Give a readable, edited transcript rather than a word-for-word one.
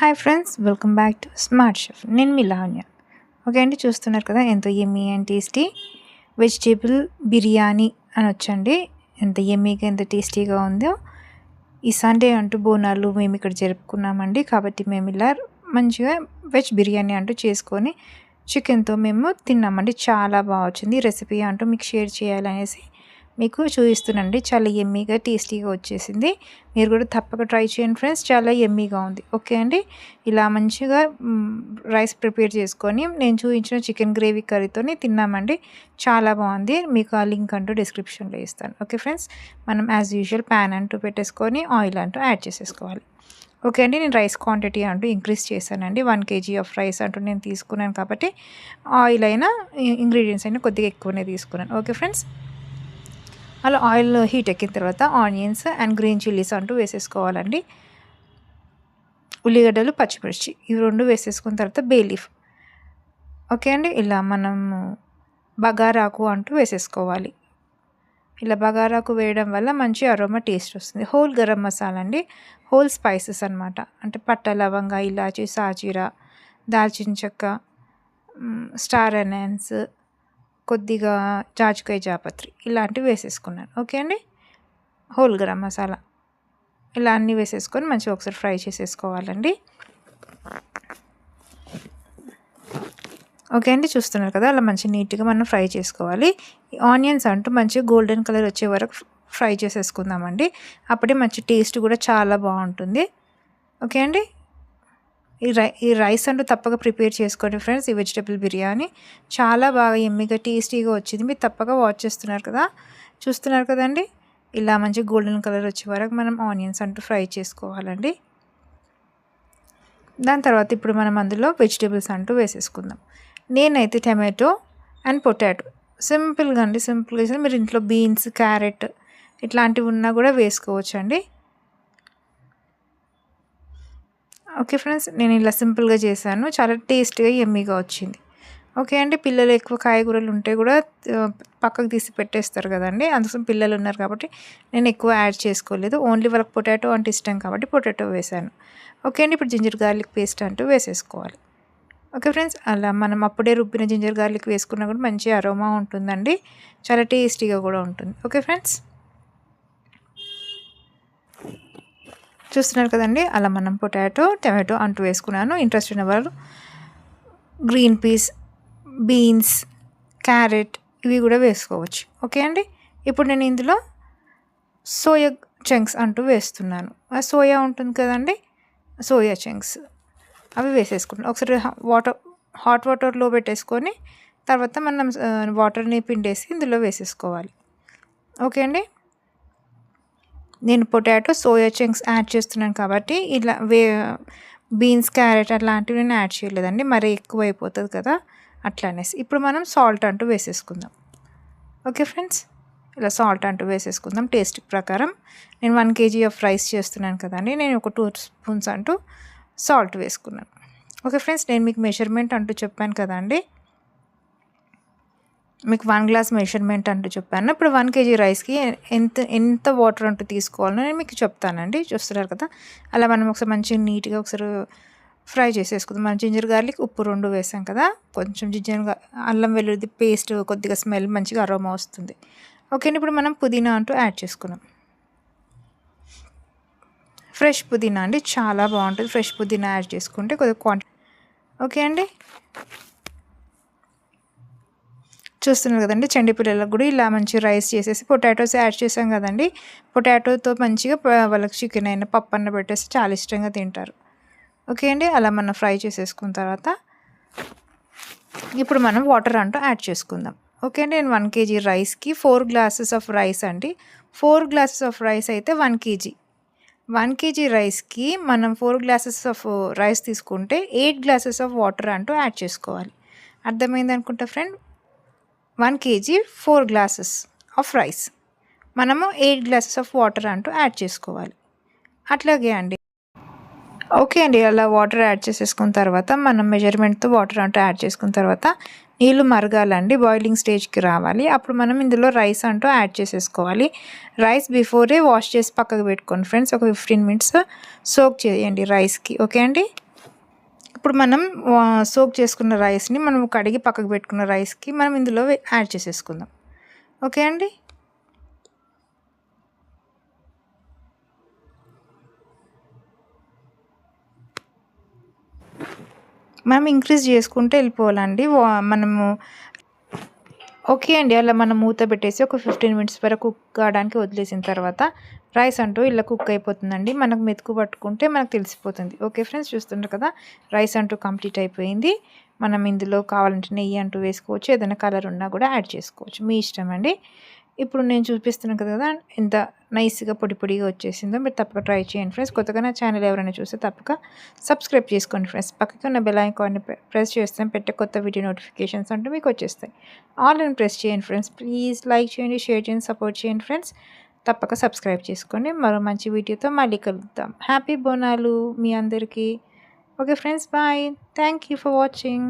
Hi friends, welcome back to smart chef. నేను మీ Lavanya. Okay అండి, చూస్తున్నారు కదా ఎంతో యమ్మీ అండ్ టేస్టీ వెజిటేబుల్ బిర్యానీ అని వచ్చండి. ఎంత యమ్మీగా ఎంత టేస్టీగా ఉందో. ఈ సండే అంటూ బోనాలు మేము ఇక్కడ జరుపుకున్నామండి. కాబట్టి మేము ఇలా మంచిగా వెజ్ బిర్యానీ అంటూ చేసుకొని చికెన్తో మేము తిన్నామండి. చాలా బాగా వచ్చింది. రెసిపీ అంటూ మీకు షేర్ చేయాలనేసి మీకు చూపిస్తున్నానండి. చాలా యమ్మీగా టేస్టీగా వచ్చేసింది. మీరు కూడా తప్పక ట్రై చేయండి ఫ్రెండ్స్. చాలా యమ్మీగా ఉంది. ఓకే అండి, ఇలా మంచిగా రైస్ ప్రిపేర్ చేసుకొని నేను చూపించిన చికెన్ గ్రేవీ కర్రీతో తిన్నామండి. చాలా బాగుంది. మీకు ఆ లింక్ అంటూ డిస్క్రిప్షన్లో ఇస్తాను. ఓకే ఫ్రెండ్స్, మనం యాజ్ యూజువల్ ప్యాన్ అంటూ పెట్టేసుకొని ఆయిల్ అంటూ యాడ్ చేసేసుకోవాలి. ఓకే అండి, నేను రైస్ క్వాంటిటీ అంటూ ఇంక్రీజ్ చేశానండి. 1 kg ఆఫ్ రైస్ అంటూ నేను తీసుకున్నాను కాబట్టి ఆయిల్ అయినా ఇంగ్రీడియంట్స్ అయినా కొద్దిగా ఎక్కువనే తీసుకున్నాను. ఓకే ఫ్రెండ్స్, అలా ఆయిల్ హీట్ ఎక్కిన తర్వాత ఆనియన్స్ అండ్ గ్రీన్ చిల్లీస్ అంటూ వేసేసుకోవాలండి. ఉల్లిగడ్డలు, పచ్చిమిర్చి ఇవి 2 వేసేసుకున్న తర్వాత బే లీఫ్. ఓకే అండి, ఇలా మనము బగారాకు అంటూ వేసేసుకోవాలి. ఇలా బగారాకు వేయడం వల్ల మంచి అరోమా టేస్ట్ వస్తుంది. హోల్ గరం మసాలా అండి, హోల్ స్పైసెస్ అనమాట. అంటే పట్ట, లవంగ, ఇలాచి, సాజీరా, దాల్చిన చెక్క, స్టార్ అనాన్స్, కొద్దిగా జాజికాయ, జాపత్రి ఇలాంటివి వేసేసుకున్నాను. ఓకే అండి, హోల్ గరం మసాలా ఇలా అన్నీ వేసేసుకొని మంచిగా ఒకసారి ఫ్రై చేసేసుకోవాలండి. ఓకే అండి, చూస్తున్నారు కదా అలా మంచి నీట్గా మనం ఫ్రై చేసుకోవాలి. ఆనియన్స్ అంటూ మంచిగా గోల్డెన్ కలర్ వచ్చే వరకు ఫ్రై చేసేసుకుందామండి. అప్పుడే మంచి టేస్ట్ కూడా చాలా బాగుంటుంది. ఓకే అండి, ఈ రైస్ అంటూ తప్పక ప్రిపేర్ చేసుకోండి ఫ్రెండ్స్. ఈ వెజిటేబుల్ బిర్యానీ చాలా బాగా యమ్మీగా టేస్టీగా వచ్చింది. మీరు తప్పక వాచ్ చేస్తున్నారు కదా, చూస్తున్నారు కదండి. ఇలా మంచి గోల్డెన్ కలర్ వచ్చే వరకు మనం ఆనియన్స్ అంటూ ఫ్రై చేసుకోవాలండి. దాని తర్వాత ఇప్పుడు మనం అందులో వెజిటేబుల్స్ అంటూ వేసేసుకుందాం. నేనైతే టమాటో అండ్ పొటాటో సింపుల్గా అండి, సింపుల్గా వేసి మీరు ఇంట్లో బీన్స్, క్యారెట్ ఇట్లాంటివి ఉన్నా కూడా వేసుకోవచ్చు అండి. ఓకే ఫ్రెండ్స్, నేను ఇలా సింపుల్గా చేశాను. చాలా టేస్ట్గా యమ్మీగా వచ్చింది. ఓకే అండి, పిల్లలు ఎక్కువ కాయగూరలు ఉంటే కూడా పక్కకు తీసి పెట్టేస్తారు కదండి. అందుకోసం పిల్లలు ఉన్నారు కాబట్టి నేను ఎక్కువ యాడ్ చేసుకోలేదు. ఓన్లీ వాళ్ళకి పొటాటో అంటే ఇష్టం కాబట్టి పొటాటో వేసాను. ఓకే అండి, ఇప్పుడు జింజర్ గార్లిక్ పేస్ట్ అంటూ వేసేసుకోవాలి. ఓకే ఫ్రెండ్స్, అలా మనం అప్పుడే రుబ్బిన జింజర్ గార్లిక్ వేసుకున్నా కూడా మంచి అరోమా ఉంటుందండి. చాలా టేస్టీగా కూడా ఉంటుంది. ఓకే ఫ్రెండ్స్, చూస్తున్నారు కదండి అలా మనం పొటాటో, టమాటో అంటూ వేసుకున్నాను. ఇంట్రెస్ట్ ఉన్న వాళ్ళు గ్రీన్ పీస్, బీన్స్, క్యారెట్ ఇవి కూడా వేసుకోవచ్చు. ఓకే అండి, ఇప్పుడు నేను ఇందులో సోయా చంక్స్ అంటూ వేస్తున్నాను. సోయా ఉంటుంది కదండి, సోయా చంక్స్ అవి వేసేసుకుంటాను. ఒకసారి హాట్ వాటర్లో పెట్టేసుకొని తర్వాత మనం వాటర్ని పిండేసి ఇందులో వేసేసుకోవాలి. ఓకే అండి, నేను పొటాటో, సోయా చంక్స్ యాడ్ చేస్తున్నాను కాబట్టి ఇలా బీన్స్, క్యారెట్ అట్లాంటివి నేను యాడ్ చేయలేదండి, మరి ఎక్కువ అయిపోతుంది కదా అట్లా అనేసి. ఇప్పుడు మనం సాల్ట్ అంటూ వేసేసుకుందాం. ఓకే ఫ్రెండ్స్, ఇలా సాల్ట్ అంటూ వేసేసుకుందాం టేస్ట్ ప్రకారం. నేను 1 kg ఆఫ్ రైస్ చేస్తున్నాను కదండి, నేను ఒక 2 స్పూన్స్ అంటూ సాల్ట్ వేసుకున్నాను. ఓకే ఫ్రెండ్స్, నేను మీకు మెజర్మెంట్ అంటూ చెప్పాను కదండి, మీకు 1 గ్లాస్ మెజర్మెంట్ అంటూ చెప్పాను. ఇప్పుడు 1 kg రైస్కి ఎంత వాటర్ అంటూ తీసుకోవాలో నేను మీకు చెప్తానండి. చూస్తున్నారు కదా అలా మనం ఒకసారి మంచిగా నీట్గా ఒకసారి ఫ్రై చేసేసుకుందాం. మనం జింజర్ గార్లిక్, ఉప్పు 2 వేసాం కదా, కొంచెం అల్లం వెల్లుల్లి పేస్ట్ కొద్దిగా స్మెల్ మంచిగా అరోమా వస్తుంది. ఓకే అండి, ఇప్పుడు మనం పుదీనా అంటూ యాడ్ చేసుకున్నాం. ఫ్రెష్ పుదీనా అండి, చాలా బాగుంటుంది. ఫ్రెష్ పుదీనా యాడ్ చేసుకుంటే కొద్దిగా క్వాంటిటీ. ఓకే అండి, చూస్తున్నారు కదండి చండి పిల్లలకు కూడా ఇలా మంచి రైస్ చేసేసి పొటాటోస్ యాడ్ చేసాం కదండి. పొటాటోతో మంచిగా వాళ్ళకి చికెన్ అయినా పప్పు అన్న పెట్టేసి చాలా ఇష్టంగా తింటారు. ఓకే అండి, అలా మనం ఫ్రై చేసేసుకున్న తర్వాత ఇప్పుడు మనం వాటర్ అంటూ యాడ్ చేసుకుందాం. ఓకే అండి, నేను 1 kg రైస్కి 4 గ్లాసెస్ ఆఫ్ రైస్ అండి. 4 గ్లాసెస్ ఆఫ్ రైస్ అయితే 1 kg. 1 kg రైస్కి మనం 4 గ్లాసెస్ ఆఫ్ రైస్ తీసుకుంటే 8 గ్లాసెస్ ఆఫ్ వాటర్ అంటూ యాడ్ చేసుకోవాలి. అర్థమైంది అనుకుంటా friend. 1 kg 4 glasses of rice, మనము 8 గ్లాసెస్ ఆఫ్ వాటర్ అంటూ యాడ్ చేసుకోవాలి. అట్లాగే అండి. ఓకే అండి, అలా వాటర్ యాడ్ చేసేసుకున్న తర్వాత మనం మెజర్మెంట్తో వాటర్ అంటూ యాడ్ చేసుకున్న తర్వాత నీళ్ళు మరగాలండి, బాయిలింగ్ స్టేజ్కి రావాలి. అప్పుడు మనం ఇందులో రైస్ అంటూ యాడ్ చేసేసుకోవాలి. రైస్ బిఫోరే వాష్ చేసి పక్కకు పెట్టుకోండి ఫ్రెండ్స్. ఒక 15 minutes సోక్ చేయండి రైస్కి. ఓకే అండి, ఇప్పుడు మనం సోక్ చేసుకున్న రైస్ని మనం కడిగి పక్కకు పెట్టుకున్న రైస్కి మనం ఇందులో యాడ్ చేసేసుకుందాం. ఓకే అండి. మనం ఇంక్రీజ్ చేసుకుంటూ వెళ్ళిపోవాలండి. మనము ఓకే అండి. అలా మనం మూత పెట్టేసి ఒక 15 మినిట్స్ వరకు కుక్ కావడానికి వదిలేసిన తర్వాత రైస్ అంటూ ఇలా కుక్ అయిపోతుందండి. మనకు మెతుకు పట్టుకుంటే మనకు తెలిసిపోతుంది. ఓకే ఫ్రెండ్స్, చూస్తున్నారు కదా రైస్ అంటూ కంప్లీట్ అయిపోయింది. మనం ఇందులో కావాలంటే నెయ్యి అంటూ వేసుకోవచ్చు, ఏదైనా కలర్ ఉన్నా కూడా యాడ్ చేసుకోవచ్చు, మీ ఇష్టం అండి. ఇప్పుడు నేను చూపిస్తున్నాను కదా ఎంత నైస్గా పొడి పొడిగా వచ్చేసిందో. మీరు తప్పక ట్రై చేయండి ఫ్రెండ్స్. కొత్తగా నా ఛానల్ ఎవరైనా చూస్తే తప్పక సబ్స్క్రైబ్ చేసుకోండి ఫ్రెండ్స్. పక్కకి ఉన్న బెల్ ఐకాన్ని ప్రెస్ చేస్తే పెట్టే కొత్త వీడియో నోటిఫికేషన్స్ అంటూ మీకు వచ్చేస్తాయి. ఆల్ అని ప్రెస్ చేయండి ఫ్రెండ్స్. ప్లీజ్ లైక్ చేయండి, షేర్ చేయండి, సపోర్ట్ చేయండి ఫ్రెండ్స్. తప్పక సబ్స్క్రైబ్ చేసుకోండి. మరో మంచి వీడియోతో మళ్ళీ కలుద్దాం. హ్యాపీ బోనాలు మీ అందరికీ. Okay friends, bye. Thank you for watching.